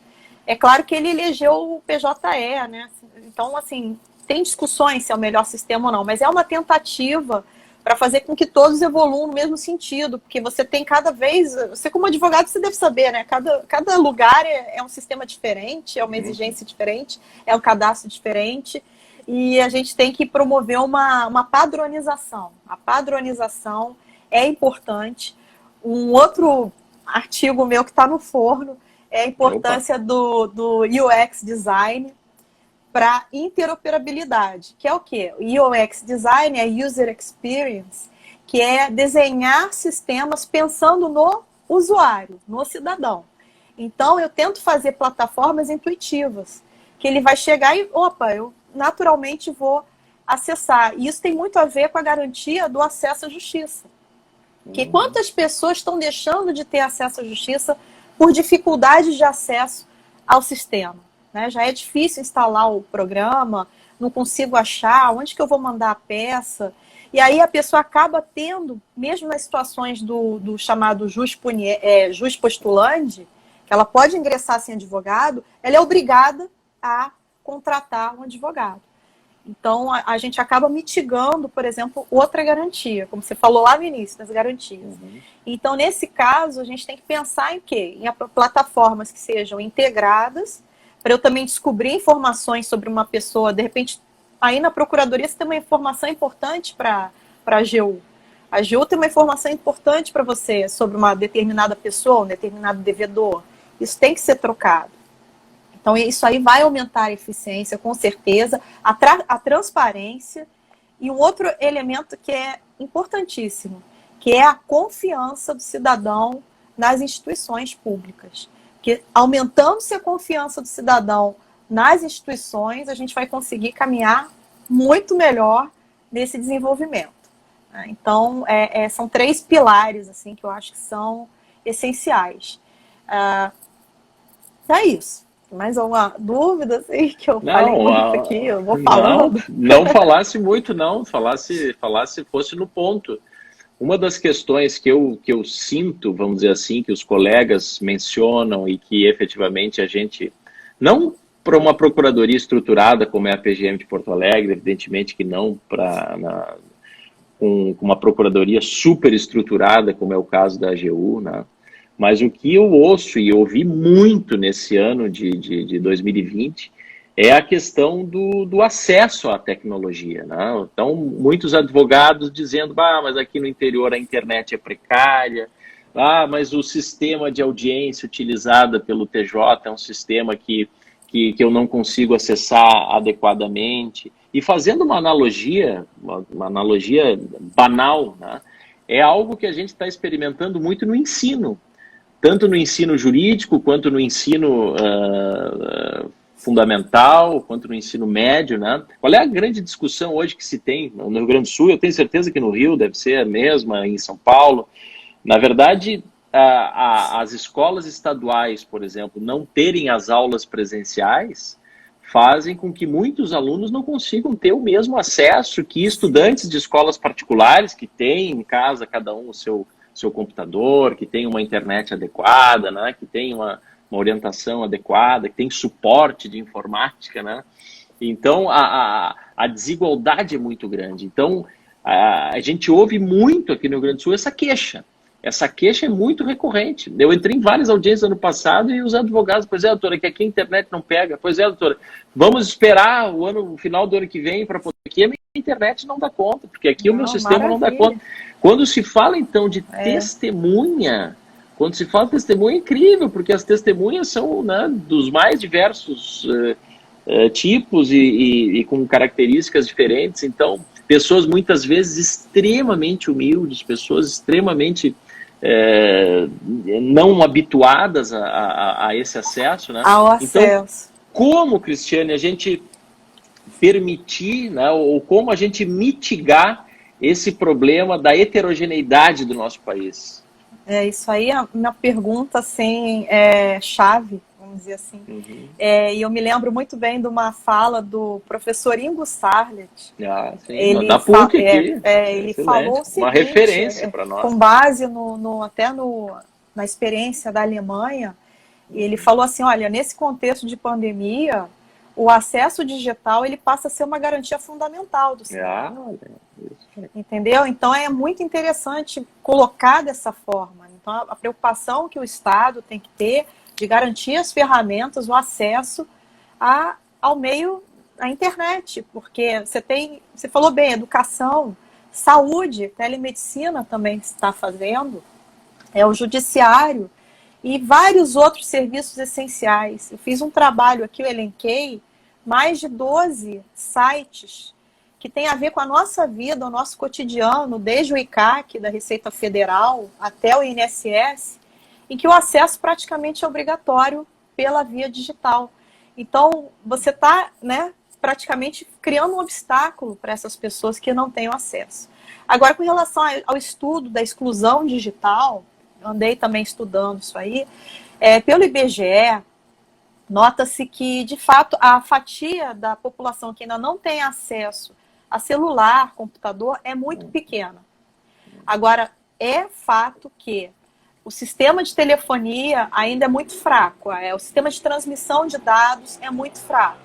[SPEAKER 2] É claro que ele elegeu o PJE, né? Então, assim, tem discussões se é o melhor sistema ou não, mas é uma tentativa para fazer com que todos evoluam no mesmo sentido, porque você tem cada vez... Você, como advogado, você deve saber, né? Cada lugar é um sistema diferente, é uma exigência diferente, é um cadastro diferente, e a gente tem que promover uma padronização. A padronização é importante. Um outro artigo meu que está no forno é a importância do UX Design para interoperabilidade, que é o quê? O UX Design é User Experience, que é desenhar sistemas pensando no usuário, no cidadão. Então, eu tento fazer plataformas intuitivas, que ele vai chegar e, opa, eu naturalmente vou acessar. E isso tem muito a ver com a garantia do acesso à justiça. Que quantas pessoas estão deixando de ter acesso à justiça por dificuldades de acesso ao sistema, né? Já é difícil instalar o programa, não consigo achar, onde que eu vou mandar a peça? E aí a pessoa acaba tendo, mesmo nas situações do chamado jus postulante, que ela pode ingressar sem advogado, ela é obrigada a contratar um advogado. Então, a gente acaba mitigando, por exemplo, outra garantia, como você falou lá no início, das garantias. Então, nesse caso, a gente tem que pensar em quê? Em plataformas que sejam integradas, para eu também descobrir informações sobre uma pessoa. De repente, aí na Procuradoria você tem uma informação importante para a AGU. A AGU tem uma informação importante para você sobre uma determinada pessoa, um determinado devedor. Isso tem que ser trocado. Então, isso aí vai aumentar a eficiência, com certeza, a transparência e um outro elemento que é importantíssimo, que é a confiança do cidadão nas instituições públicas. Porque aumentando-se a confiança do cidadão nas instituições, a gente vai conseguir caminhar muito melhor nesse desenvolvimento. Então, são 3 pilares assim, que eu acho que são essenciais. É isso. Mais alguma dúvida, assim, que eu falei muito aqui, eu vou falando?
[SPEAKER 1] Não falasse muito, não. Falasse, fosse no ponto. Uma das questões que eu sinto, vamos dizer assim, que os colegas mencionam e que efetivamente a gente, não para uma procuradoria estruturada como é a PGM de Porto Alegre, evidentemente que não com uma procuradoria super estruturada, como é o caso da AGU, né? Mas o que eu ouço e ouvi muito nesse ano de 2020 é a questão do acesso à tecnologia, né? Então, muitos advogados dizendo, mas aqui no interior a internet é precária, mas o sistema de audiência utilizado pelo TJ é um sistema que eu não consigo acessar adequadamente. E fazendo uma analogia banal, né? É algo que a gente está experimentando muito no ensino, tanto no ensino jurídico, quanto no ensino fundamental, quanto no ensino médio, né? Qual é a grande discussão hoje que se tem no Rio Grande do Sul? Eu tenho certeza que no Rio deve ser a mesma, em São Paulo. Na verdade, as escolas estaduais, por exemplo, não terem as aulas presenciais fazem com que muitos alunos não consigam ter o mesmo acesso que estudantes de escolas particulares, que têm em casa cada um o seu computador, que tem uma internet adequada, né? Que tem uma orientação adequada, que tem suporte de informática, né? Então, a desigualdade é muito grande. Então, a gente ouve muito aqui no Rio Grande do Sul essa queixa. Essa queixa é muito recorrente. Eu entrei em várias audiências ano passado e os advogados, pois é, doutora, que aqui a internet não pega. Pois é, doutora, vamos esperar o final do ano que vem para poder... Aqui a minha internet não dá conta, porque aqui o meu sistema não dá conta. Quando se fala, então, de testemunha, é incrível, porque as testemunhas são, né, dos mais diversos tipos e com características diferentes. Então, pessoas muitas vezes extremamente humildes, pessoas extremamente não habituadas a esse acesso, né?
[SPEAKER 2] Ao acesso.
[SPEAKER 1] Então, como, Cristiane, a gente permitir, né, ou como a gente mitigar esse problema da heterogeneidade do nosso país?
[SPEAKER 2] Isso aí é uma pergunta assim, chave, vamos dizer assim. E eu me lembro muito bem de uma fala do professor Ingo Sarlet.
[SPEAKER 1] Sim, da PUC aqui.
[SPEAKER 2] Ele falou o seguinte,
[SPEAKER 1] uma referência para nós.
[SPEAKER 2] Com base na experiência da Alemanha, ele falou assim, olha, nesse contexto de pandemia, o acesso digital ele passa a ser uma garantia fundamental do cidadão. Entendeu? Então é muito interessante colocar dessa forma. Então a preocupação que o Estado tem que ter de garantir as ferramentas, o acesso ao meio, à internet, porque você falou bem, educação, saúde, telemedicina também está fazendo, o judiciário e vários outros serviços essenciais. Eu fiz um trabalho aqui, eu elenquei mais de 12 sites que tem a ver com a nossa vida, o nosso cotidiano, desde o ICAC, da Receita Federal, até o INSS, em que o acesso praticamente é obrigatório pela via digital. Então, você está, né, praticamente criando um obstáculo para essas pessoas que não têm o acesso. Agora, com relação ao estudo da exclusão digital, andei também estudando isso aí, pelo IBGE, nota-se que, de fato, a fatia da população que ainda não tem acesso a celular, computador, é muito pequena. Agora, é fato que o sistema de telefonia ainda é muito fraco, o sistema de transmissão de dados é muito fraco.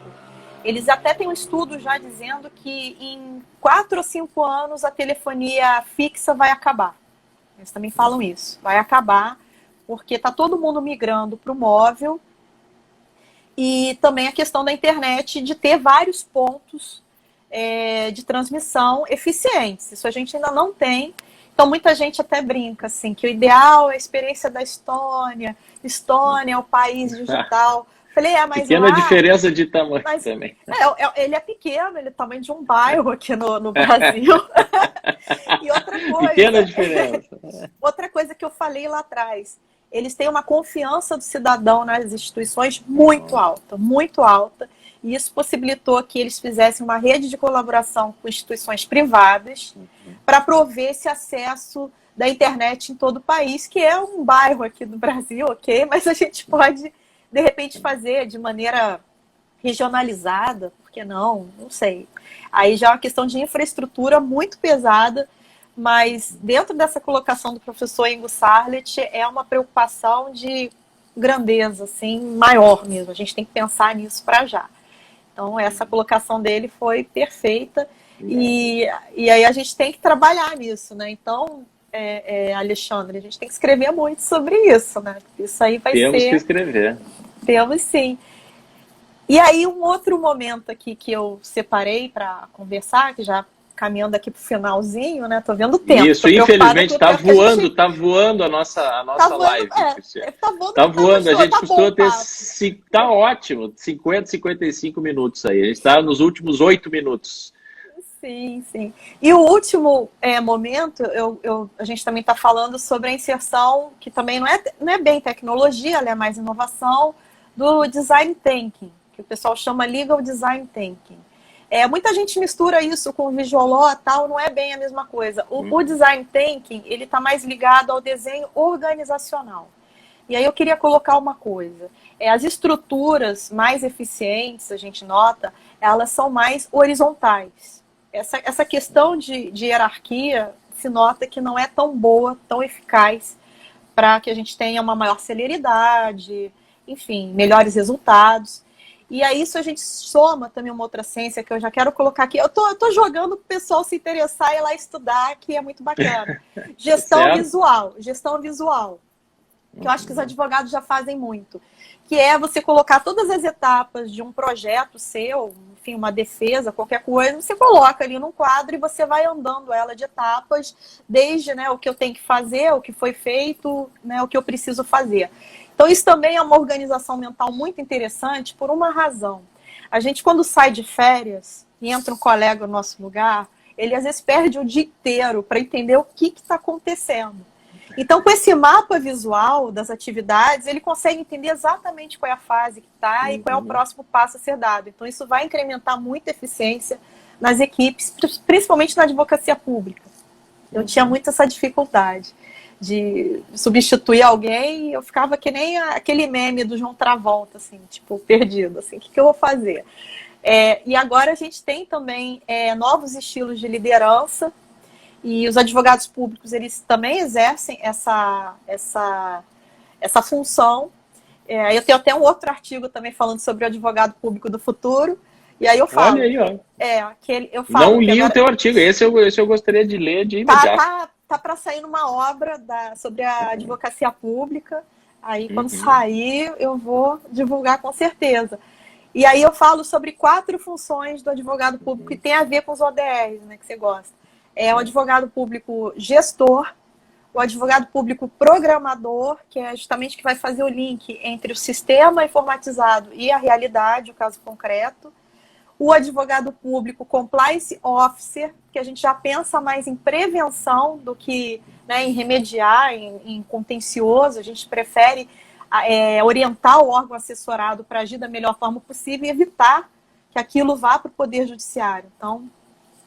[SPEAKER 2] Eles até têm um estudo já dizendo que em 4 ou 5 anos a telefonia fixa vai acabar. Eles também falam isso, vai acabar, porque está todo mundo migrando para o móvel, e também a questão da internet de ter vários pontos de transmissão eficientes. Isso a gente ainda não tem. Então, muita gente até brinca, assim, que o ideal é a experiência da Estônia. Estônia é o país digital. Falei, mas
[SPEAKER 1] pequena
[SPEAKER 2] lá,
[SPEAKER 1] diferença de tamanho também.
[SPEAKER 2] Ele é pequeno, ele é tamanho de um bairro aqui no Brasil. E outra coisa...
[SPEAKER 1] Pequena diferença.
[SPEAKER 2] Outra coisa que eu falei lá atrás, eles têm uma confiança do cidadão nas instituições muito alta, e isso possibilitou que eles fizessem uma rede de colaboração com instituições privadas para prover esse acesso da internet em todo o país, que é um bairro aqui do Brasil, ok? Mas a gente pode, de repente, fazer de maneira regionalizada, por que não? Não sei. Aí já é uma questão de infraestrutura muito pesada, mas dentro dessa colocação do professor Ingo Sarlet é uma preocupação de grandeza, assim, maior mesmo. A gente tem que pensar nisso para já. Então, essa colocação dele foi perfeita e aí a gente tem que trabalhar nisso, né? Então, Alexandre, a gente tem que escrever muito sobre isso, né? Isso aí vai ser...
[SPEAKER 1] Temos que escrever.
[SPEAKER 2] Temos sim. E aí, um outro momento aqui que eu separei para conversar, que já caminhando aqui para o finalzinho, né? Tô vendo o tempo.
[SPEAKER 1] Isso, infelizmente tá voando a nossa live. Tá voando, a gente costuma ter... Tá ótimo, 50, 55 minutos aí. A gente está nos últimos 8 minutos.
[SPEAKER 2] Sim, sim. E o último momento, a gente também está falando sobre a inserção, que também não é bem tecnologia, ela é mais inovação, do design thinking, que o pessoal chama legal design thinking. Muita gente mistura isso com o visual law e tal, não é bem a mesma coisa. O design thinking, ele está mais ligado ao desenho organizacional. E aí eu queria colocar uma coisa. As estruturas mais eficientes, a gente nota, elas são mais horizontais. Essa questão de hierarquia se nota que não é tão boa, tão eficaz para que a gente tenha uma maior celeridade, enfim, melhores resultados. E a isso a gente soma também uma outra ciência que eu já quero colocar aqui. Eu tô jogando para o pessoal se interessar e ir lá estudar, que é muito bacana. Gestão visual. Que eu acho que os advogados já fazem muito. Que é você colocar todas as etapas de um projeto seu, enfim, uma defesa, qualquer coisa, você coloca ali num quadro e você vai andando ela de etapas, desde, né, o que eu tenho que fazer, o que foi feito, né, o que eu preciso fazer. Então, isso também é uma organização mental muito interessante por uma razão. A gente, quando sai de férias e entra um colega no nosso lugar, ele às vezes perde o dia inteiro para entender o que está acontecendo. Então, com esse mapa visual das atividades, ele consegue entender exatamente qual é a fase que está e qual é o próximo passo a ser dado. Então, isso vai incrementar muito a eficiência nas equipes, principalmente na advocacia pública. Eu tinha muito essa dificuldade de substituir alguém, eu ficava que nem aquele meme do João Travolta, assim, tipo, perdido, assim, o que eu vou fazer? E agora a gente tem também novos estilos de liderança, e os advogados públicos, eles também exercem essa função. Eu tenho até um outro artigo também falando sobre o advogado público do futuro, e aí eu falo...
[SPEAKER 1] Olha aí, ó.
[SPEAKER 2] Eu falo
[SPEAKER 1] não li agora... o teu artigo, esse eu gostaria de ler de imediato.
[SPEAKER 2] Tá para sair uma obra sobre a advocacia pública. Aí, quando sair, eu vou divulgar com certeza. E aí eu falo sobre 4 funções do advogado público que tem a ver com os ODRs, né, que você gosta. O advogado público gestor, o advogado público programador, que é justamente que vai fazer o link entre o sistema informatizado e a realidade, o caso concreto, o advogado público, compliance officer, que a gente já pensa mais em prevenção do que, né, em remediar, em contencioso. A gente prefere orientar o órgão assessorado para agir da melhor forma possível e evitar que aquilo vá para o Poder Judiciário. Então,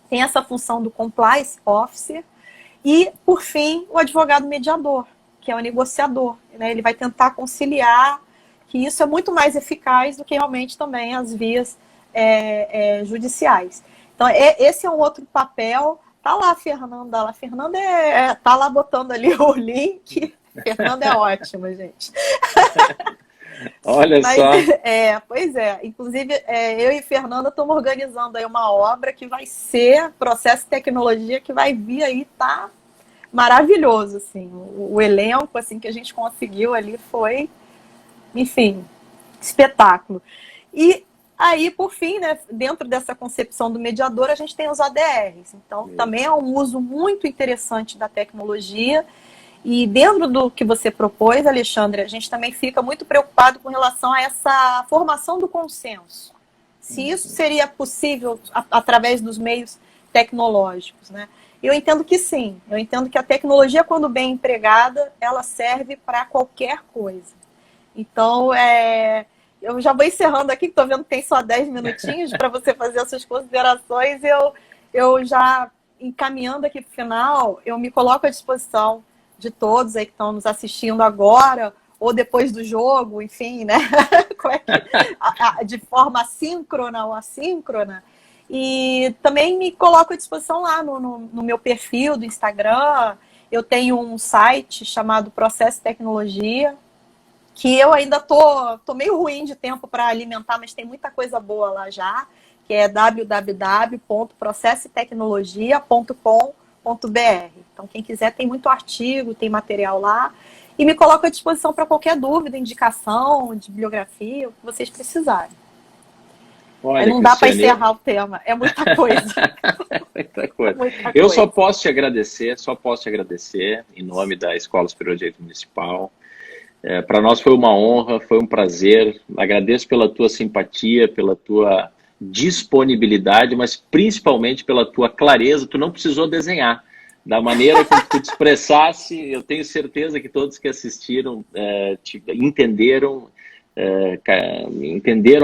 [SPEAKER 2] tem essa função do compliance officer. E, por fim, o advogado mediador, que é o negociador, né? Ele vai tentar conciliar, que isso é muito mais eficaz do que realmente também as vias judiciais. Então, esse é um outro papel. Tá lá a Fernanda. A Fernanda tá lá botando ali o link. Fernanda é ótima, gente.
[SPEAKER 1] Olha só.
[SPEAKER 2] Pois é. Inclusive, eu e Fernanda estamos organizando aí uma obra que vai ser processo de tecnologia, que vai vir aí, tá maravilhoso, assim. O elenco, assim, que a gente conseguiu ali foi, enfim, espetáculo. E aí, por fim, né, dentro dessa concepção do mediador, a gente tem os ODRs. Então, também é um uso muito interessante da tecnologia. E dentro do que você propôs, Alexandre, a gente também fica muito preocupado com relação a essa formação do consenso. Se isso seria possível através dos meios tecnológicos, né? Eu entendo que sim. Eu entendo que a tecnologia, quando bem empregada, ela serve para qualquer coisa. Então, eu já vou encerrando aqui, que estou vendo que tem só 10 minutinhos para você fazer as suas considerações. Eu já, encaminhando aqui para o final, eu me coloco à disposição de todos aí que estão nos assistindo agora, ou depois do jogo, enfim, né? De forma síncrona ou assíncrona. E também me coloco à disposição lá no meu perfil do Instagram. Eu tenho um site chamado Processo Tecnologia, que eu ainda tô meio ruim de tempo para alimentar, mas tem muita coisa boa lá já, que é www.processotecnologia.com.br. Então, quem quiser, tem muito artigo, tem material lá. E me coloco à disposição para qualquer dúvida, indicação, de bibliografia, o que vocês precisarem.
[SPEAKER 1] Olha,
[SPEAKER 2] não dá para encerrar o tema, é muita coisa.
[SPEAKER 1] Muita coisa. Eu só posso te agradecer, em nome da Escola Superior de Direito Municipal. Para nós foi uma honra, foi um prazer. Agradeço pela tua simpatia, pela tua disponibilidade, mas principalmente pela tua clareza. Tu não precisou desenhar. Da maneira como tu te expressasse, eu tenho certeza que todos que assistiram entenderam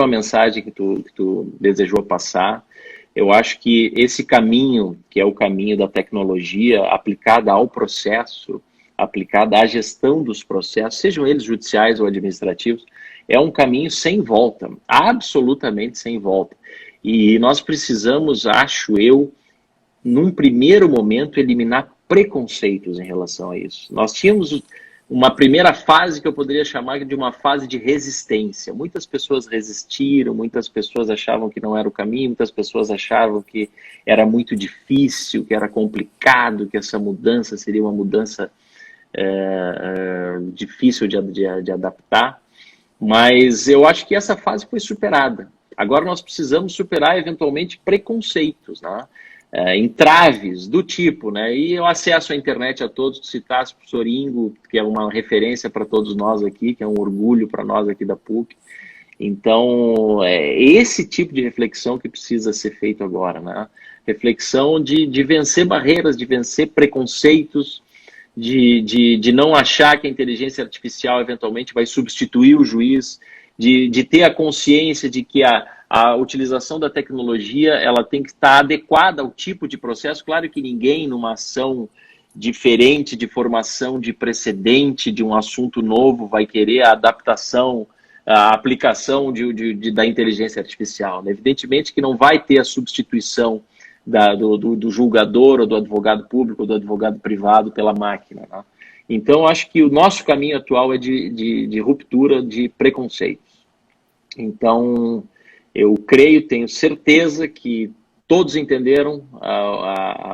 [SPEAKER 1] a mensagem que tu desejou passar. Eu acho que esse caminho, que é o caminho da tecnologia aplicada ao processo, aplicada à gestão dos processos, sejam eles judiciais ou administrativos, é um caminho sem volta, absolutamente sem volta. E nós precisamos, acho eu, num primeiro momento, eliminar preconceitos em relação a isso. Nós tínhamos uma primeira fase que eu poderia chamar de uma fase de resistência. Muitas pessoas resistiram, muitas pessoas achavam que não era o caminho, muitas pessoas achavam que era muito difícil, que era complicado, que essa mudança seria uma mudança difícil de adaptar. Mas eu acho que essa fase foi superada. Agora nós precisamos superar, eventualmente, preconceitos, né? Entraves do tipo, né? E eu acesso à internet a todos, tu citasse o professor Ingo, que é uma referência para todos nós aqui, que é um orgulho para nós aqui da PUC. Então, é esse tipo de reflexão que precisa ser feito agora, né? Reflexão de vencer barreiras, de vencer preconceitos, de não achar que a inteligência artificial eventualmente vai substituir o juiz, de ter a consciência de que a utilização da tecnologia ela tem que estar adequada ao tipo de processo. Claro que ninguém, numa ação diferente de formação de precedente de um assunto novo, vai querer a adaptação, a aplicação da inteligência artificial, né? Evidentemente que não vai ter a substituição do julgador, ou do advogado público, ou do advogado privado pela máquina, né? Então, acho que o nosso caminho atual é de ruptura de preconceitos. Então, eu creio, tenho certeza que todos entenderam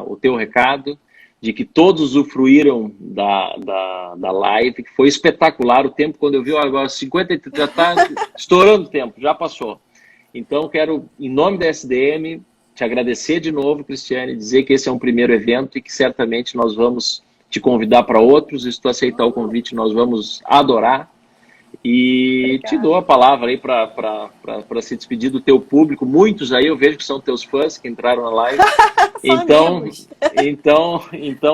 [SPEAKER 1] o teu recado, de que todos usufruíram da live, que foi espetacular o tempo. Quando eu vi agora 50, já está estourando o tempo, já passou. Então, quero, em nome da SDM, te agradecer de novo, Cristiane, dizer que esse é um primeiro evento e que certamente nós vamos te convidar para outros, e se tu aceitar o convite, nós vamos adorar. E
[SPEAKER 2] Obrigada.
[SPEAKER 1] te dou a palavra aí para se despedir do teu público. Muitos aí eu vejo que são teus fãs que entraram na live. Então,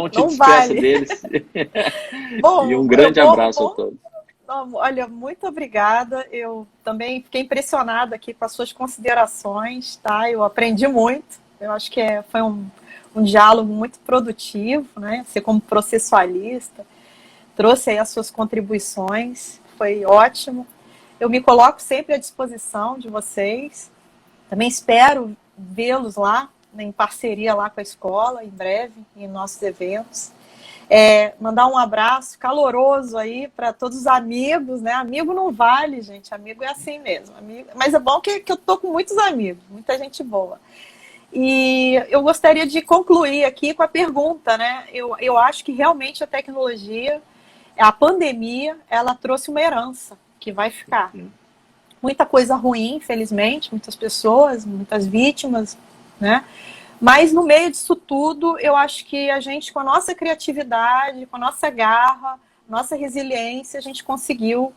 [SPEAKER 1] te
[SPEAKER 2] Não
[SPEAKER 1] despeça
[SPEAKER 2] vale.
[SPEAKER 1] deles. E
[SPEAKER 2] Bom,
[SPEAKER 1] um grande abraço a todos.
[SPEAKER 2] olha, muito obrigada. Eu também fiquei impressionada aqui com as suas considerações, tá? Eu aprendi muito. Eu acho que foi um diálogo muito produtivo, né? Você como processualista trouxe aí as suas contribuições, foi ótimo. Eu me coloco sempre à disposição de vocês. Também espero vê-los lá, né, em parceria lá com a escola, em breve, em nossos eventos. Mandar um abraço caloroso aí para todos os amigos, né? Amigo não vale, gente. Amigo é assim mesmo. Mas é bom que eu tô com muitos amigos, muita gente boa. E eu gostaria de concluir aqui com a pergunta, né? Eu acho que realmente a tecnologia, a pandemia, ela trouxe uma herança que vai ficar. Muita coisa ruim, infelizmente, muitas pessoas, muitas vítimas, né? Mas no meio disso tudo, eu acho que a gente, com a nossa criatividade, com a nossa garra, nossa resiliência, a gente conseguiu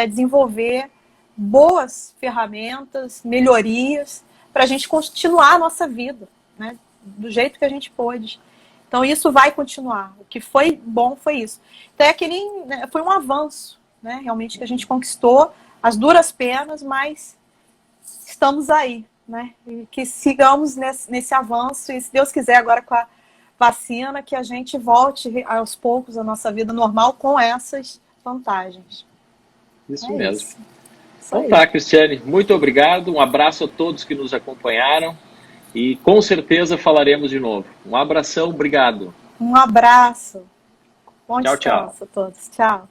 [SPEAKER 2] desenvolver boas ferramentas, melhorias, para a gente continuar a nossa vida, né? Do jeito que a gente pôde. Então isso vai continuar. O que foi bom foi isso. Então foi um avanço, né? Realmente que a gente conquistou as duras penas, mas estamos aí, né? E que sigamos nesse avanço e, se Deus quiser, agora com a vacina, que a gente volte aos poucos à nossa vida normal com essas vantagens.
[SPEAKER 1] Isso mesmo.
[SPEAKER 2] Isso.
[SPEAKER 1] Então tá, Cristiane, muito obrigado. Um abraço a todos que nos acompanharam e com certeza falaremos de novo. Um abração, obrigado.
[SPEAKER 2] Um abraço. Bom
[SPEAKER 1] Tchau,
[SPEAKER 2] descanso a todos. Tchau.